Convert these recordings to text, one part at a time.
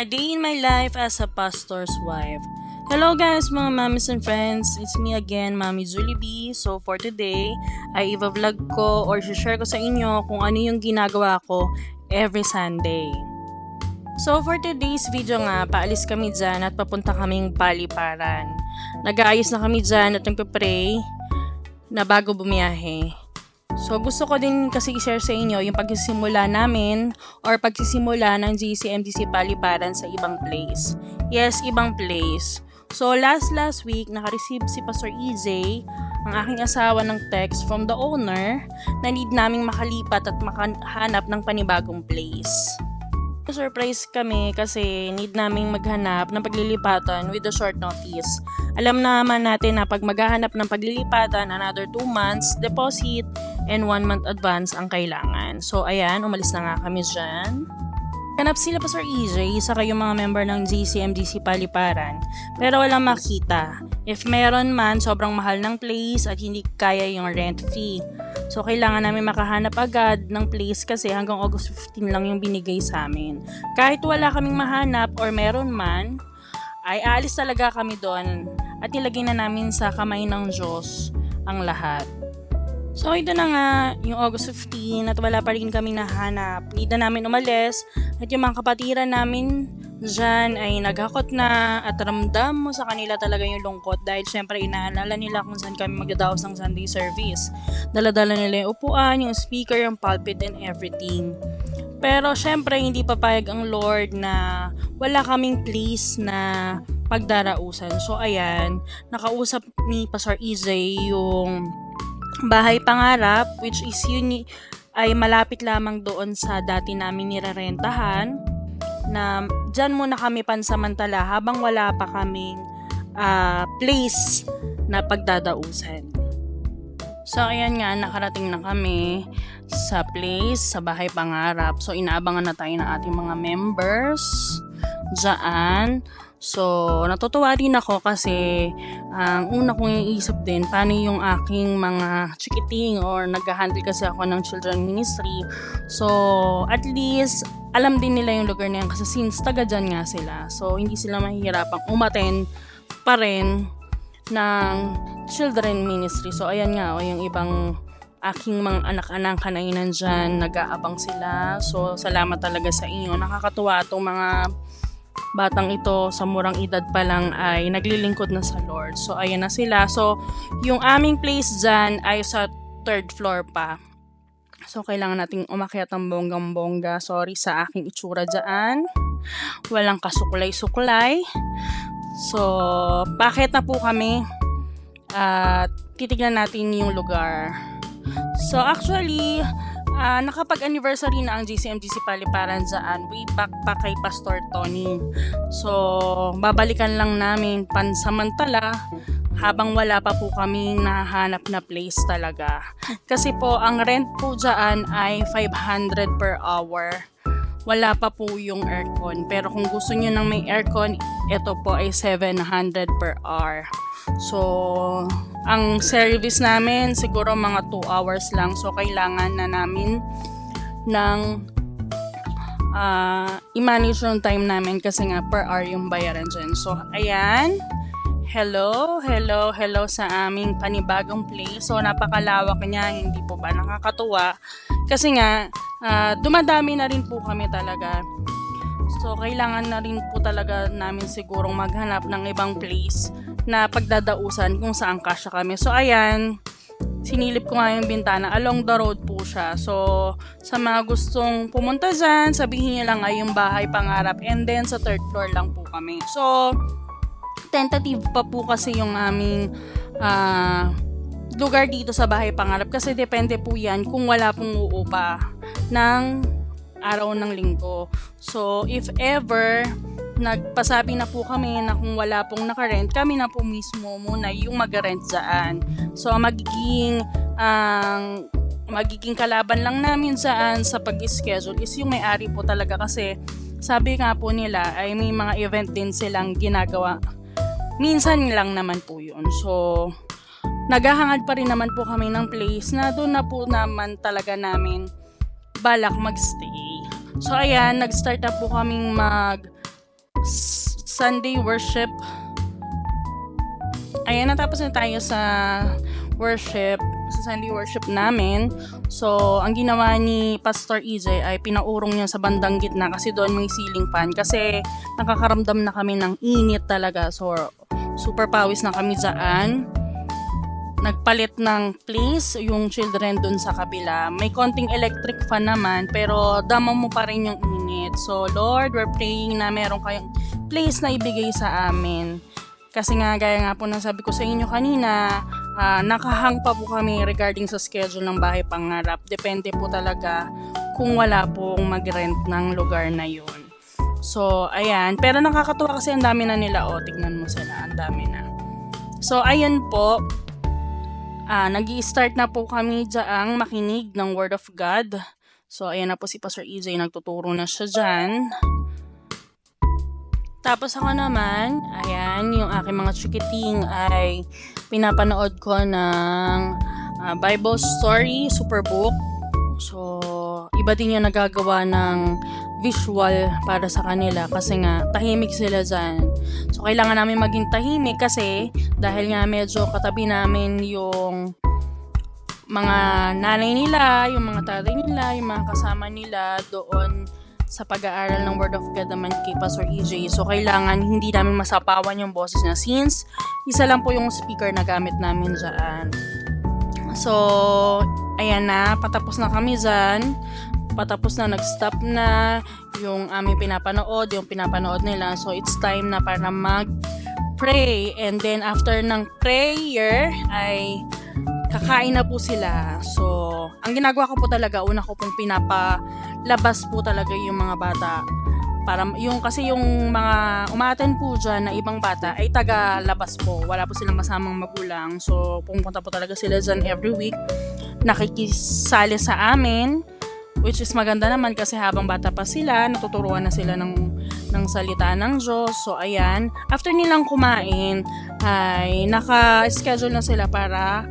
A day in my life as a pastor's wife. Hello guys mga mommies and friends, it's me again, Mami Julie B. So for today, ay i-vlog ko or share ko sa inyo kung ano yung ginagawa ko every Sunday. So for today's video nga, paalis kami dyan at papunta kaming Paliparan. Nag-aayos na kami dyan at nagpe-pray na bago bumiyahe. So gusto ko din kasi i-share sa inyo yung pagsisimula namin or pagsisimula ng GCMDC Paliparan sa ibang place. Yes, ibang place. So last week, naka-receive si Pastor EJ, ang aking asawa, ng text from the owner na need naming makalipat at makahanap ng panibagong place. Surprise kami kasi need naming maghanap ng paglilipatan with a short notice. Alam naman natin na pag maghahanap ng paglilipatan, another 2 months deposit and 1 month advance ang kailangan. So ayan, umalis na nga kami dyan. Hanap sila pa Sir EJ, isa kayong mga member ng GCMDC Paliparan, pero walang makita. If meron man, sobrang mahal ng place at hindi kaya yung rent fee. So kailangan namin makahanap agad ng place kasi hanggang August 15 lang yung binigay sa amin. Kahit wala kaming mahanap or meron man, ay aalis talaga kami doon at nilagay na namin sa kamay ng Diyos ang lahat. So ito na nga, yung August 15 at wala pa rin kami nahanap. Need na namin umalis at yung mga kapatiran namin dyan ay naghakot na at ramdam mo sa kanila talaga yung lungkot dahil syempre inaalala nila kung saan kami magdadaos ng Sunday service. Dala-dala nila yung upuan, yung speaker, yung pulpit and everything. Pero syempre hindi papayag ang Lord na wala kaming place na pagdarausan. So ayan, nakausap ni Pastor EJ yung Bahay Pangarap, which is yun ay malapit lamang doon sa dati namin nirerentahan, na dyan muna kami pansamantala habang wala pa kaming place na pagdadausan. So ayan nga, nakarating na kami sa place, sa Bahay Pangarap. So inaabangan na tayo ng ating mga members dyan. So, natutuwa din ako kasi ang una kong iisip din, paano yung aking mga chikiting or nag-handle kasi ako ng children ministry. So, at least, alam din nila yung lugar na yan kasi since taga dyan nga sila. So, hindi sila mahihirapang umaten pa rin ng children ministry. So, ayan nga, yung ibang aking mga anak-anak kanay nandyan, nag-aabang sila. So, salamat talaga sa inyo. Nakakatuwa itong mga batang ito sa murang edad pa lang ay naglilingkod na sa Lord. So ayan na sila. So yung aming place dyan ay sa 3rd floor pa. So kailangan nating umakyat ng bonggang-bongga. Sorry sa aking itsura dyan. Walang kasuklay-suklay. So bakit na po kami at titignan natin yung lugar. So actually nakapag-anniversary na ang GCMDC Paliparan dyan way back pa kay Pastor Tony. So, babalikan lang namin pansamantala habang wala pa po kaming nahanap na place talaga. Kasi po, ang rent po dyan ay 500 per hour. Wala pa po yung aircon. Pero kung gusto nyo ng may aircon, ito po ay 700 per hour. So, ang service namin siguro mga 2 hours lang. So, kailangan na namin ng i-manage yung time namin kasi nga per hour yung bayaran dyan. So, ayan. Hello sa aming panibagong place. So, napakalawak niya. Hindi po ba nakakatuwa? Kasi nga, dumadami na rin po kami talaga. So, kailangan na rin po talaga namin sigurong maghanap ng ibang place na pagdadausan kung saan kasya kami. So, ayan, sinilip ko nga yung bintana. Along the road po siya. So, sa mga gustong pumunta dyan, sabihin nyo lang ay yung Bahay Pangarap. And then, sa 3rd floor lang po kami. So, tentative pa po kasi yung aming lugar dito sa Bahay Pangarap. Kasi depende po yan kung wala pong uupa ng araw ng linggo. So, if ever nagpasabi na po kami na kung wala pong nakarent, kami na po mismo muna yung mag-rent dyan. So, magiging kalaban lang namin dyan sa pag-schedule is yung may-ari po talaga kasi sabi nga po nila ay may mga event din silang ginagawa. Minsan lang naman po yun. So, naghahangad pa rin naman po kami ng place na doon na po naman talaga namin balak magstay. So, ayan, nag-start na po kaming Sunday worship. Ayan, natapos na tayo sa worship, sa Sunday worship namin. So, ang ginawa ni Pastor EJ ay pinaurong niya sa bandang gitna kasi doon may ceiling fan. Kasi nakakaramdam na kami ng init talaga. So, super pawis na kami dyan. Nagpalit ng place yung children dun sa kabila. May konting electric fan naman, pero dama mo pa rin yung init. So, Lord, we're praying na meron kayong place na ibigay sa amin. Kasi nga, gaya nga po ng sabi ko sa inyo kanina, nakahang pa po kami regarding sa schedule ng Bahay Pangarap. Depende po talaga kung wala pong mag-rent ng lugar na yun. So, ayan. Pero nakakatuwa kasi ang dami na nila. O, tignan mo sila. Ang dami na. So, ayan po. Nag-i-start na po kami dyaang makinig ng Word of God. So, ayan na po si Pastor EJ. Nagtuturo na siya dyan. Tapos ako naman, ayan, yung aking mga chikiting ay pinapanood ko ng Bible Story, Superbook. So, iba din yung nagagawa ng visual para sa kanila kasi nga tahimik sila dyan. So, kailangan namin maging tahimik kasi dahil nga medyo katabi namin yung mga nanay nila, yung mga tatay nila, yung mga kasama nila doon sa pag-aaral ng Word of God naman kay Pastor EJ. So, kailangan hindi namin masapawan yung boses niya since isa lang po yung speaker na gamit namin dyan. So, ayan na, patapos na kami dyan. Patapos na, nag-stop na yung aming pinapanood, yung pinapanood nila. So, it's time na para mag-pray. And then, after ng prayer, ay kakain na po sila. So, ang ginagawa ko po talaga, una ko pong pinapalabas po talaga yung mga bata. Para kasi yung mga umaten po dyan na ibang bata ay taga-labas po. Wala po silang kasamang magulang. So, pumunta po talaga sila dyan every week. Nakikisali sa amin. Which is maganda naman kasi habang bata pa sila, natuturuan na sila ng salita ng Diyos. So, ayan. After nilang kumain, ay naka-schedule na sila para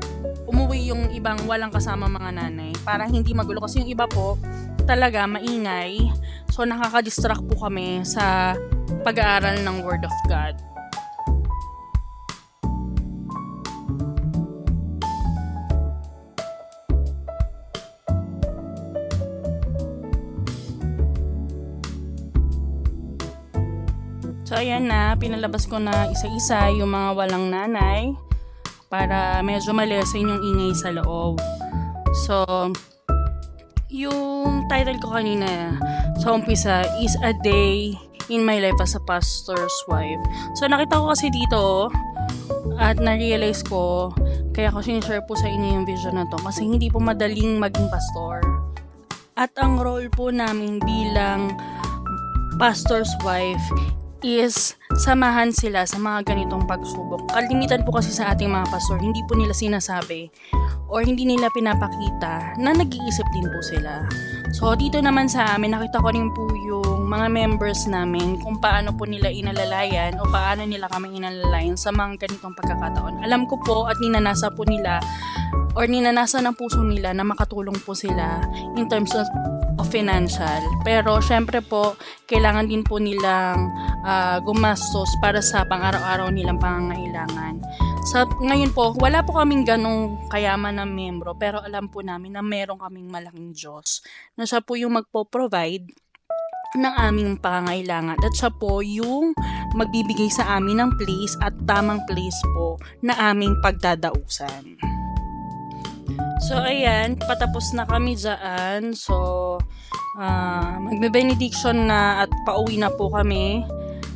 umuwi yung ibang walang kasama mga nanay. Para hindi magulo. Kasi yung iba po, talaga maingay. So, nakaka-distract po kami sa pag-aaral ng Word of God. So, ayan na, pinalabas ko na isa-isa yung mga walang nanay para medyo malesin yung ingay sa loob. So, yung title ko kanina sa umpisa is A Day in My Life as a Pastor's Wife. So, nakita ko kasi dito at na-realize ko, kaya ko sinishare po sa inyo yung vision na to kasi hindi po madaling maging pastor. At ang role po namin bilang pastor's wife is samahan sila sa mga ganitong pagsubok. Kalimitan po kasi sa ating mga pastor, hindi po nila sinasabi or hindi nila pinapakita na nag-iisip din po sila. So, dito naman sa amin, nakita ko rin po yung mga members namin kung paano po nila inalalayan o paano nila kami inalalayan sa mga ganitong pagkakataon. Alam ko po at ninanasa po nila or ninanasa ng puso nila na makatulong po sila in terms of financial. Pero syempre po, kailangan din po nilang gumastos para sa pang-araw-araw nilang pangangailangan. Sa ngayon po, wala po kaming ganong kayaman na membro, pero alam po namin na meron kaming malaking Diyos na siya po yung magpo-provide ng aming pangangailangan at siya po yung magbibigay sa amin ng place at tamang place po na aming pagdadausan. So, ayan, patapos na kami dyan. So, magbe-benediction na at pauwi na po kami.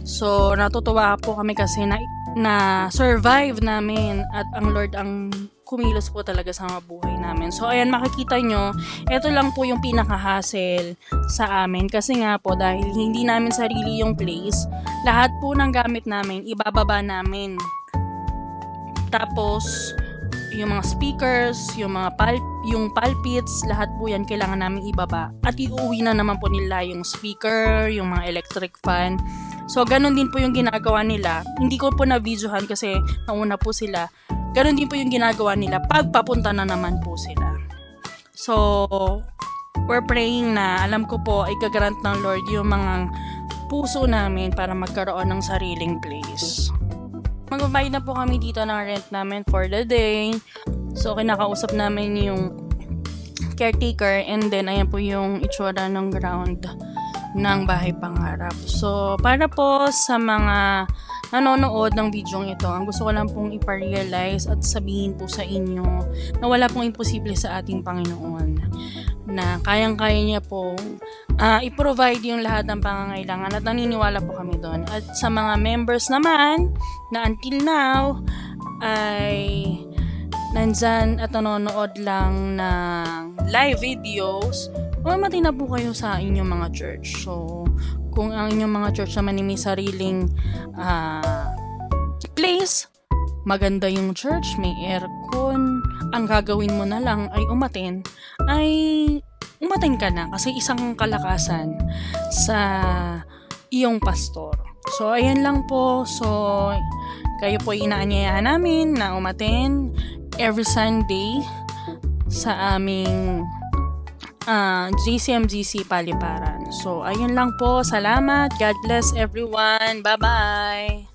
So, natutuwa po kami kasi na survive namin at ang Lord ang kumilos po talaga sa mga buhay namin. So, ayan, makikita nyo, ito lang po yung pinaka-hassle sa amin. Kasi nga po, dahil hindi namin sarili yung place, lahat po ng gamit namin, ibababa namin. Tapos, yung mga speakers, yung mga yung pulpits, lahat po yan kailangan namin ibaba. At iuwi na naman po nila yung speaker, yung mga electric fan. So, ganun din po yung ginagawa nila. Hindi ko po na-videohan kasi nauna po sila. Ganun din po yung ginagawa nila pag papunta na naman po sila. So, we're praying na alam ko po ay gagrant ng Lord yung mga puso namin para magkaroon ng sariling place. Magbabayad na po kami dito ng rent namin for the day. So, kinakausap namin yung caretaker, and then ayan po yung itsura ng ground ng Bahay Pangarap. So, para po sa mga nanonood ng video ito, ang gusto ko lang pong iparealize at sabihin po sa inyo na wala pong imposible sa ating Panginoon, na kayang-kaya niya po i-provide yung lahat ng pangangailangan, at naniniwala po kami doon. At sa mga members naman na until now ay nandyan at nanonood lang ng live videos, mamati na po kayo sa inyong mga church. So, kung ang inyong mga church naman may sariling place, maganda yung church, may aircon, ang gagawin mo na lang ay umatin ka na, kasi isang kalakasan sa iyong pastor. So, ayan lang po. So, kayo po inaanyayahan namin na umatin every Sunday sa aming GCMGC Paliparan. So, ayun lang po. Salamat. God bless everyone. Bye-bye.